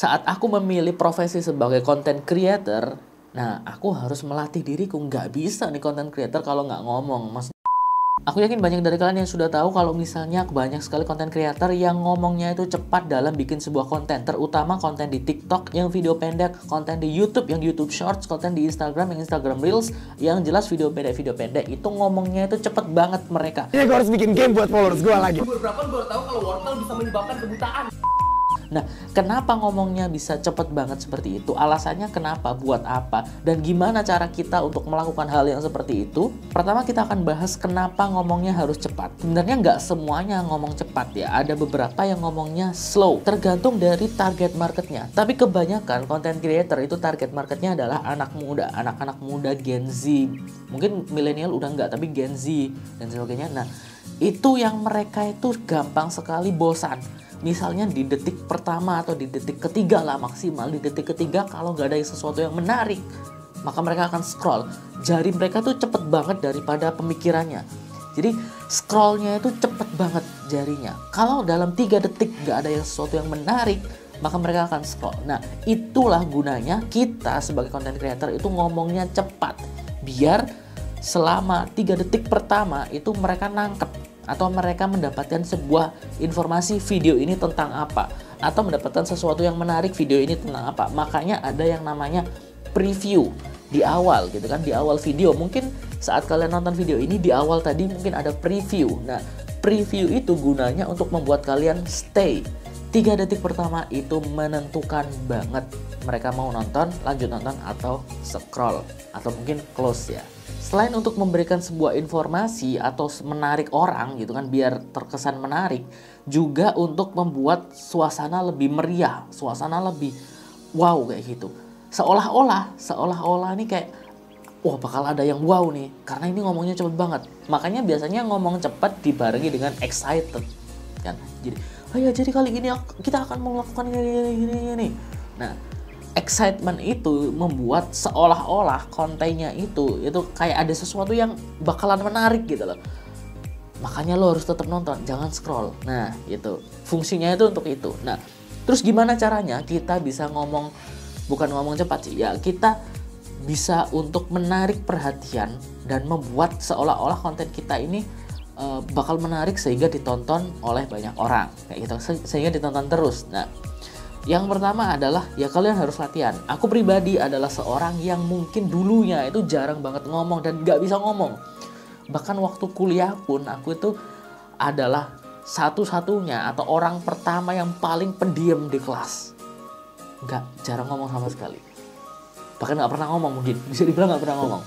saat aku memilih profesi sebagai content creator, nah aku harus melatih diriku. Nggak bisa nih content creator kalau nggak ngomong. Aku yakin banyak dari kalian yang sudah tahu kalau misalnya banyak sekali content creator yang ngomongnya itu cepat dalam bikin sebuah konten. Terutama konten di TikTok yang video pendek, konten di YouTube yang YouTube Shorts, konten di Instagram yang Instagram Reels, yang jelas video pendek itu ngomongnya itu cepet banget mereka. Ini gue harus bikin game buat followers gue lagi. Berapa baru tahu kalau wortel bisa menyebabkan kebutaan. Nah, kenapa ngomongnya bisa cepet banget seperti itu? Alasannya kenapa? Buat apa? Dan gimana cara kita untuk melakukan hal yang seperti itu? Pertama kita akan bahas kenapa ngomongnya harus cepat. Sebenarnya nggak semuanya ngomong cepat ya. Ada beberapa yang ngomongnya slow. Tergantung dari target marketnya. Tapi kebanyakan content creator itu target marketnya adalah anak muda. Anak-anak muda Gen Z. Mungkin milenial udah nggak, tapi Gen Z dan sebagainya. Nah, itu yang mereka itu gampang sekali bosan. Misalnya di detik pertama atau di detik ketiga lah maksimal, di detik ketiga kalau nggak ada sesuatu yang menarik, maka mereka akan scroll. Jari mereka tuh cepet banget daripada pemikirannya. Jadi scrollnya itu cepet banget jarinya. Kalau dalam 3 detik nggak ada sesuatu yang menarik, maka mereka akan scroll. Nah, itulah gunanya kita sebagai content creator itu ngomongnya cepat. Biar selama 3 detik pertama itu mereka nangkep. Atau mereka mendapatkan sebuah informasi video ini tentang apa, atau mendapatkan sesuatu yang menarik video ini tentang apa. Makanya ada yang namanya preview di awal gitu kan, di awal video. Mungkin saat kalian nonton video ini di awal tadi mungkin ada preview. Nah, preview itu gunanya untuk membuat kalian stay. 3 detik pertama itu menentukan banget mereka mau nonton, lanjut nonton, atau scroll, atau mungkin close ya. Selain untuk memberikan sebuah informasi atau menarik orang gitu kan, biar terkesan menarik, juga untuk membuat suasana lebih meriah, suasana lebih wow kayak gitu. Seolah-olah nih kayak wah bakal ada yang wow nih, karena ini ngomongnya cepet banget. Makanya biasanya ngomong cepet dibarengi dengan excited kan. Jadi, oh ya jadi kali ini kita akan melakukan ini. Nah, excitement itu membuat seolah-olah kontennya itu kayak ada sesuatu yang bakalan menarik gitu loh. Makanya lo harus tetap nonton, jangan scroll. Nah, itu fungsinya itu untuk itu. Nah, terus gimana caranya kita bisa bukan ngomong cepat sih ya, kita bisa untuk menarik perhatian dan membuat seolah-olah konten kita ini bakal menarik sehingga ditonton oleh banyak orang kayak gitu, sehingga ditonton terus. Nah, yang pertama adalah ya kalian harus latihan. Aku pribadi adalah seorang yang mungkin dulunya itu jarang banget ngomong dan gak bisa ngomong. Bahkan waktu kuliah pun aku itu adalah satu-satunya atau orang pertama yang paling pendiam di kelas. Jarang ngomong sama sekali. Bahkan gak pernah ngomong, mungkin bisa dibilang gak pernah ngomong.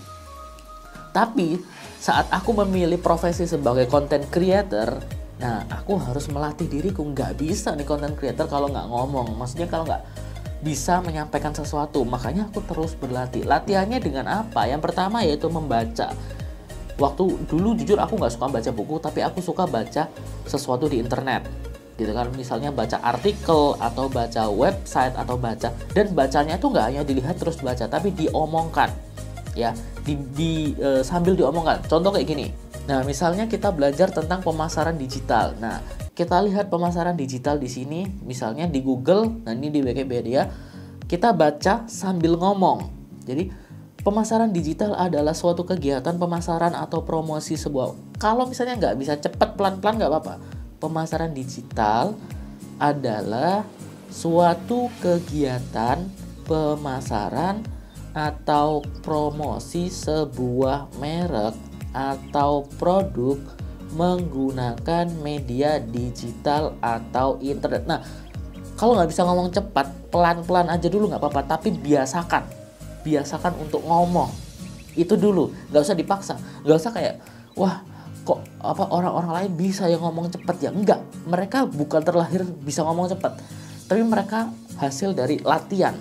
Tapi saat aku memilih profesi sebagai content creator, nah, aku harus melatih diriku. Nggak bisa nih content creator kalau nggak ngomong. Maksudnya kalau nggak bisa menyampaikan sesuatu. Makanya aku terus berlatih. Latihannya dengan apa? Yang pertama yaitu membaca. Waktu dulu jujur aku nggak suka baca buku, tapi aku suka baca sesuatu di internet. Gitu kan, misalnya baca artikel atau baca website atau baca. Dan bacanya itu nggak hanya dilihat terus baca, tapi diomongkan. Ya, sambil diomongkan. Contoh kayak gini. Nah, misalnya kita belajar tentang pemasaran digital. Nah, kita lihat pemasaran digital di sini, misalnya di Google, nah ini di Wikipedia, kita baca sambil ngomong. Jadi, pemasaran digital adalah suatu kegiatan pemasaran atau promosi sebuah. Kalau misalnya nggak bisa cepat, pelan-pelan nggak apa-apa. Pemasaran digital adalah suatu kegiatan pemasaran atau promosi sebuah merek atau produk menggunakan media digital atau internet. Nah, kalau nggak bisa ngomong cepat, pelan-pelan aja dulu nggak apa-apa, tapi biasakan untuk ngomong itu dulu, nggak usah dipaksa, nggak usah kayak wah kok orang-orang lain bisa yang ngomong cepat ya. Enggak, mereka bukan terlahir bisa ngomong cepat, tapi mereka hasil dari latihan.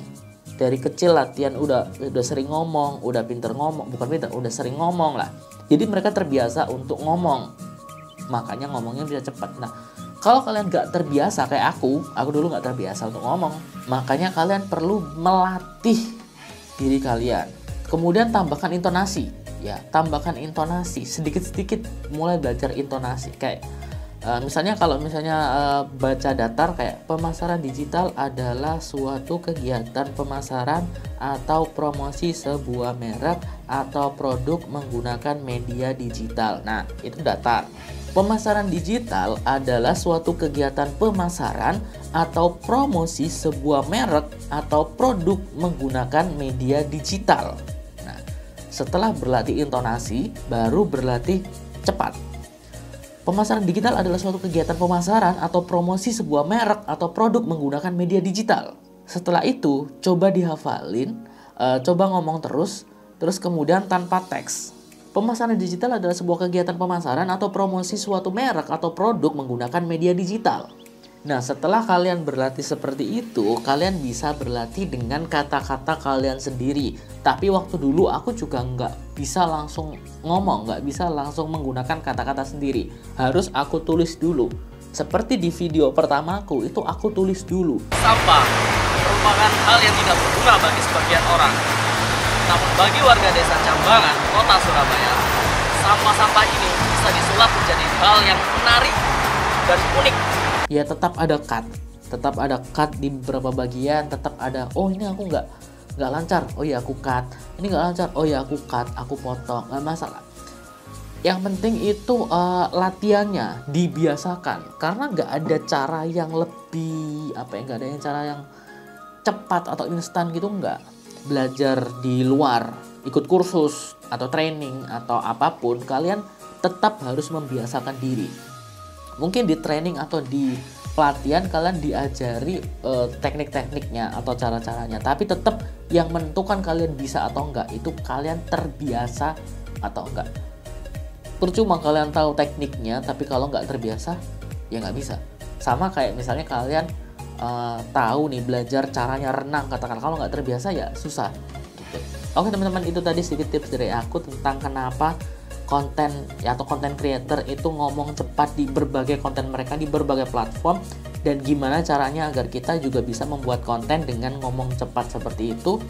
Dari kecil latihan udah sering ngomong, udah pinter ngomong, udah sering ngomong lah. Jadi mereka terbiasa untuk ngomong, makanya ngomongnya bisa cepat. Nah, kalau kalian gak terbiasa kayak aku dulu gak terbiasa untuk ngomong, makanya kalian perlu melatih diri kalian. Kemudian tambahkan intonasi, ya tambahkan intonasi sedikit-sedikit, mulai belajar intonasi. Kayak Misalnya kalau misalnya baca datar kayak pemasaran digital adalah suatu kegiatan pemasaran atau promosi sebuah merek atau produk menggunakan media digital. Nah, itu datar. Pemasaran digital adalah suatu kegiatan pemasaran atau promosi sebuah merek atau produk menggunakan media digital. Nah, setelah berlatih intonasi, baru berlatih cepat. Pemasaran digital adalah suatu kegiatan pemasaran atau promosi sebuah merek atau produk menggunakan media digital. Setelah itu, coba dihafalin, coba ngomong terus kemudian tanpa teks. Pemasaran digital adalah sebuah kegiatan pemasaran atau promosi suatu merek atau produk menggunakan media digital. Nah, setelah kalian berlatih seperti itu, kalian bisa berlatih dengan kata-kata kalian sendiri. Tapi waktu dulu aku juga nggak bisa langsung ngomong, nggak bisa langsung menggunakan kata-kata sendiri. Harus aku tulis dulu. Seperti di video pertamaku, itu aku tulis dulu. Sampah merupakan hal yang tidak berguna bagi sebagian orang. Namun bagi warga desa Cambangan, kota Surabaya, sampah-sampah ini bisa disulap menjadi hal yang menarik dan unik. Ya tetap ada cut di beberapa bagian, tetap ada, oh ini aku nggak lancar, oh ya aku cut, ini nggak lancar, oh ya aku cut, aku potong, nggak masalah. Yang penting itu latihannya dibiasakan, karena nggak ada cara yang lebih nggak ada yang cara yang cepat atau instan gitu, nggak. Belajar di luar, ikut kursus atau training atau apapun, kalian tetap harus membiasakan diri. Mungkin di training atau di pelatihan kalian diajari teknik-tekniknya atau cara-caranya, tapi tetap yang menentukan kalian bisa atau enggak itu kalian terbiasa atau enggak. Percuma kalian tahu tekniknya tapi kalau nggak terbiasa ya nggak bisa. Sama kayak misalnya kalian tahu nih belajar caranya renang, katakan kalau nggak terbiasa ya susah gitu. Oke teman-teman, itu tadi sedikit tips dari aku tentang kenapa konten atau konten creator itu ngomong cepat di berbagai konten mereka di berbagai platform, dan gimana caranya agar kita juga bisa membuat konten dengan ngomong cepat seperti itu.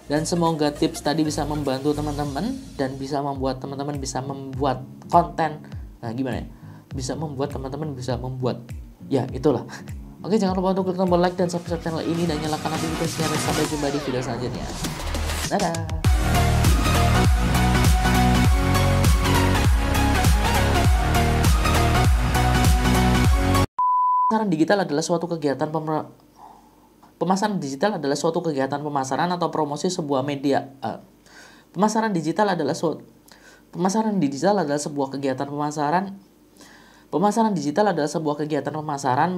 Dan semoga tips tadi bisa membantu teman-teman dan bisa membuat teman-teman bisa membuat konten. Nah gimana ya, bisa membuat teman-teman bisa membuat, ya itulah. Oke, jangan lupa untuk klik tombol like dan subscribe channel ini dan nyalakan notifikasinya. Sampai jumpa di video selanjutnya. Dadah. Pemasaran digital adalah suatu kegiatan pemasaran digital adalah suatu kegiatan pemasaran atau promosi sebuah media. Pemasaran digital adalah sebuah kegiatan pemasaran. Pemasaran digital adalah sebuah kegiatan pemasaran